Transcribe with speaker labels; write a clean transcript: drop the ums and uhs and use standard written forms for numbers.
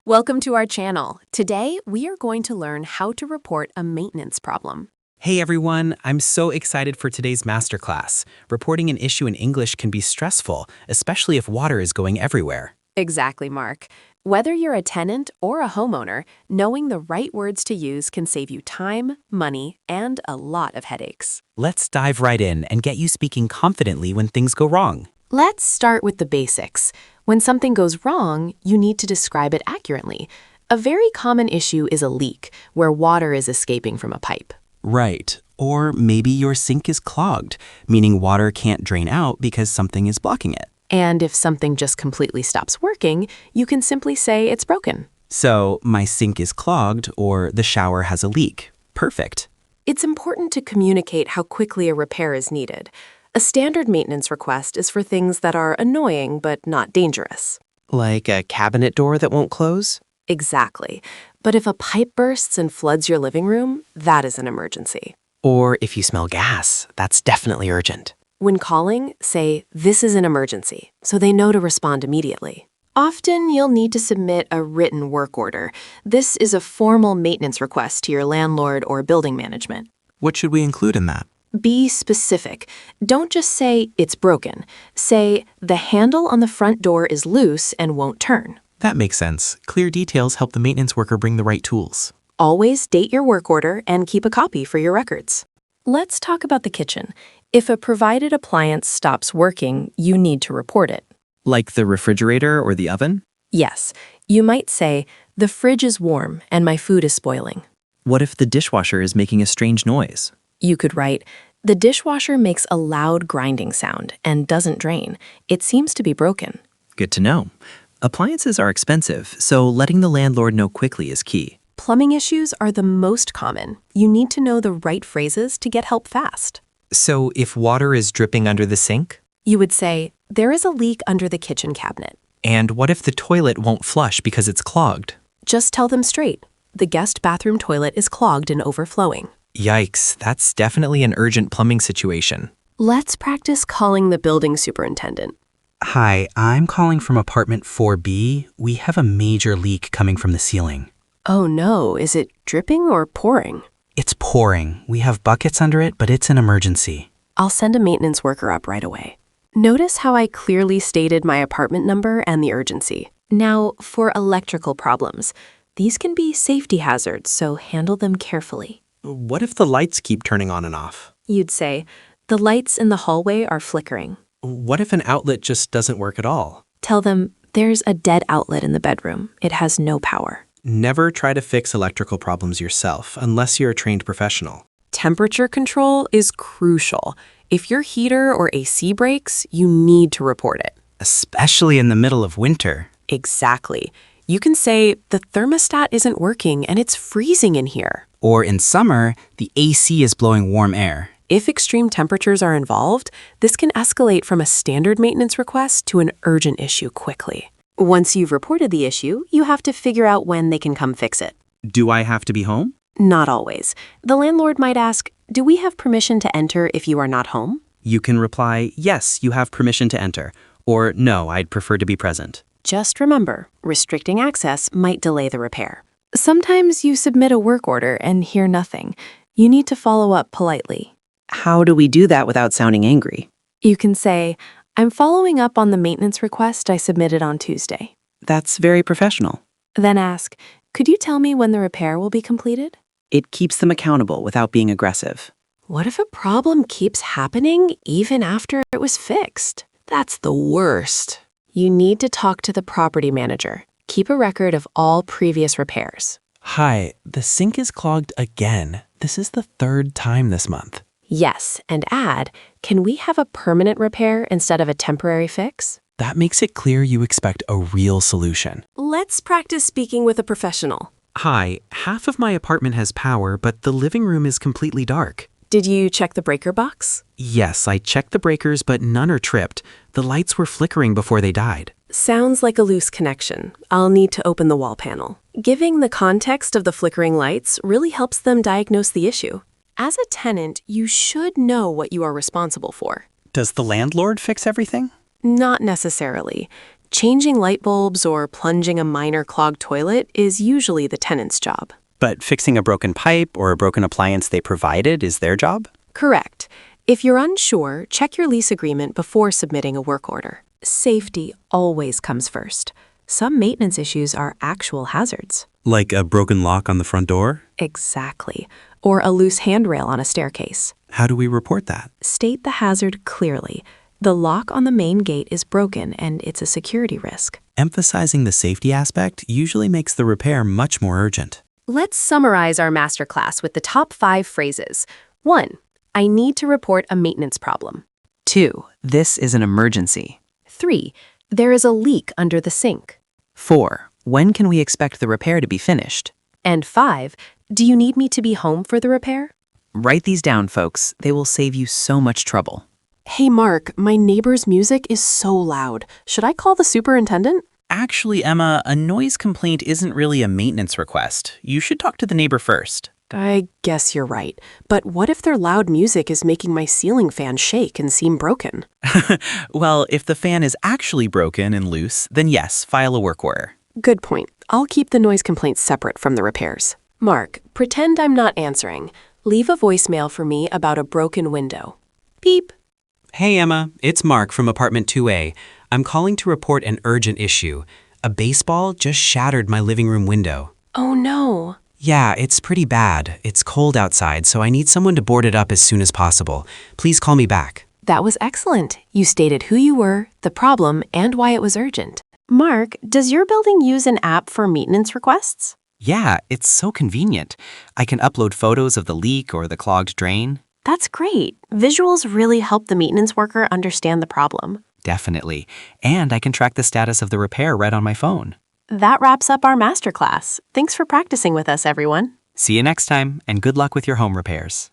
Speaker 1: Welcome to our channel. Today, we are going to learn how to report a maintenance problem.
Speaker 2: Hey everyone, I'm so excited for today's masterclass. Reporting an issue in English can be stressful, especially if water is going everywhere.
Speaker 1: Exactly, Mark. Whether you're a tenant or a homeowner, knowing the right words to use can save you time, money, and a lot of headaches.
Speaker 2: Let's dive right in and get you speaking confidently when things go wrong.
Speaker 1: Let's start with the basics. When something goes wrong, you need to describe it accurately. A very common issue is a leak, where water is escaping from a pipe.
Speaker 2: Right. Or maybe your sink is clogged, meaning water can't drain out because something is blocking it.
Speaker 1: And if something just completely stops working, you can simply say it's broken.
Speaker 2: So, my sink is clogged or the shower has a leak. Perfect.
Speaker 1: It's important to communicate how quickly a repair is needed. A standard maintenance request is for things that are annoying but not dangerous.
Speaker 3: Like a cabinet door that won't close?
Speaker 1: Exactly. But if a pipe bursts and floods your living room, that is an emergency.
Speaker 3: Or if you smell gas, that's definitely urgent.
Speaker 1: When calling, say, "This is an emergency," so they know to respond immediately. Often, you'll need to submit a written work order. This is a formal maintenance request to your landlord or building management.
Speaker 4: What should we include in that?
Speaker 1: Be specific. Don't just say, "It's broken." Say, "The handle on the front door is loose and won't turn."
Speaker 4: That makes sense. Clear details help the maintenance worker bring the right tools.
Speaker 1: Always date your work order and keep a copy for your records. Let's talk about the kitchen. If a provided appliance stops working, you need to report it.
Speaker 3: Like the refrigerator or the oven?
Speaker 1: Yes, you might say, "The fridge is warm and my food is spoiling."
Speaker 3: What if the dishwasher is making a strange noise?
Speaker 1: You could write, "The dishwasher makes a loud grinding sound and doesn't drain. It seems to be broken."
Speaker 3: Good to know. Appliances are expensive, so letting the landlord know quickly is key.
Speaker 1: Plumbing issues are the most common. You need to know the right phrases to get help fast.
Speaker 5: So if water is dripping under the sink?
Speaker 1: You would say, "There is a leak under the kitchen cabinet."
Speaker 5: And what if the toilet won't flush because it's clogged?
Speaker 1: Just tell them straight. "The guest bathroom toilet is clogged and overflowing."
Speaker 5: Yikes, that's definitely an urgent plumbing situation.
Speaker 1: Let's practice calling the building superintendent.
Speaker 2: Hi, I'm calling from apartment 4B. We have a major leak coming from the ceiling.
Speaker 1: Oh no, is it dripping or pouring?
Speaker 2: It's pouring. We have buckets under it, but it's an emergency.
Speaker 1: I'll send a maintenance worker up right away. Notice how I clearly stated my apartment number and the urgency. Now, for electrical problems. These can be safety hazards, so handle them carefully.
Speaker 3: What if the lights keep turning on and off?
Speaker 1: You'd say, "The lights in the hallway are flickering."
Speaker 3: What if an outlet just doesn't work at all?
Speaker 1: Tell them, "There's a dead outlet in the bedroom. It has no power."
Speaker 3: Never try to fix electrical problems yourself unless you're a trained professional.
Speaker 1: Temperature control is crucial. If your heater or AC breaks, you need to report it.
Speaker 2: Especially in the middle of winter.
Speaker 1: Exactly. You can say, "The thermostat isn't working and it's freezing in here."
Speaker 2: Or in summer, the AC is blowing warm air.
Speaker 1: If extreme temperatures are involved, this can escalate from a standard maintenance request to an urgent issue quickly. Once you've reported the issue, you have to figure out when they can come fix it.
Speaker 3: Do I have to be home?
Speaker 1: Not always. The landlord might ask, "Do we have permission to enter if you are not home?"
Speaker 3: You can reply, "Yes, you have permission to enter," or "No, I'd prefer to be present."
Speaker 1: Just remember, restricting access might delay the repair. Sometimes you submit a work order and hear nothing. You need to follow up politely.
Speaker 6: How do we do that without sounding angry?
Speaker 1: You can say, "I'm following up on the maintenance request I submitted on Tuesday."
Speaker 6: That's very professional.
Speaker 1: Then ask, "Could you tell me when the repair will be completed?"
Speaker 6: It keeps them accountable without being aggressive.
Speaker 1: What if a problem keeps happening even after it was fixed? That's the worst. You need to talk to the property manager. Keep a record of all previous repairs.
Speaker 2: Hi, the sink is clogged again. This is the third time this month.
Speaker 1: Yes, and add, "Can we have a permanent repair instead of a temporary fix?"
Speaker 2: That makes it clear you expect a real solution.
Speaker 1: Let's practice speaking with a professional.
Speaker 2: Hi, half of my apartment has power, but the living room is completely dark.
Speaker 1: Did you check the breaker box?
Speaker 2: Yes, I checked the breakers, but none are tripped. The lights were flickering before they died.
Speaker 1: Sounds like a loose connection. I'll need to open the wall panel. Giving the context of the flickering lights really helps them diagnose the issue. As a tenant, you should know what you are responsible for.
Speaker 2: Does the landlord fix everything?
Speaker 1: Not necessarily. Changing light bulbs or plunging a minor clogged toilet is usually the tenant's job.
Speaker 7: But fixing a broken pipe or a broken appliance they provided is their job?
Speaker 1: Correct. If you're unsure, check your lease agreement before submitting a work order. Safety always comes first. Some maintenance issues are actual hazards.
Speaker 8: Like a broken lock on the front door?
Speaker 1: Exactly. Or a loose handrail on a staircase.
Speaker 8: How do we report that?
Speaker 1: State the hazard clearly. The lock on the main gate is broken and it's a security risk.
Speaker 8: Emphasizing the safety aspect usually makes the repair much more urgent.
Speaker 1: Let's summarize our masterclass with the top 5 phrases. 1. I need to report a maintenance problem.
Speaker 6: 2. This is an emergency.
Speaker 1: 3. There is a leak under the sink.
Speaker 6: 4. When can we expect the repair to be finished?
Speaker 1: And 5. Do you need me to be home for the repair?
Speaker 6: Write these down, folks. They will save you so much trouble.
Speaker 1: Hey, Mark, my neighbor's music is so loud. Should I call the superintendent?
Speaker 2: Actually, Emma, a noise complaint isn't really a maintenance request. You should talk to the neighbor first.
Speaker 1: I guess you're right. But what if their loud music is making my ceiling fan shake and seem broken?
Speaker 2: Well, if the fan is actually broken and loose, then yes, file a work order.
Speaker 1: Good point. I'll keep the noise complaints separate from the repairs. Mark, pretend I'm not answering. Leave a voicemail for me about a broken window. Beep.
Speaker 2: Hey, Emma, it's Mark from apartment 2A. I'm calling to report an urgent issue. A baseball just shattered my living room window.
Speaker 1: Oh no.
Speaker 2: Yeah, it's pretty bad. It's cold outside, so I need someone to board it up as soon as possible. Please call me back.
Speaker 1: That was excellent. You stated who you were, the problem, and why it was urgent. Mark, does your building use an app for maintenance requests?
Speaker 3: Yeah, it's so convenient. I can upload photos of the leak or the clogged drain.
Speaker 1: That's great. Visuals really help the maintenance worker understand the problem.
Speaker 3: Definitely. And I can track the status of the repair right on my phone.
Speaker 1: That wraps up our masterclass. Thanks for practicing with us, everyone.
Speaker 3: See you next time, and good luck with your home repairs.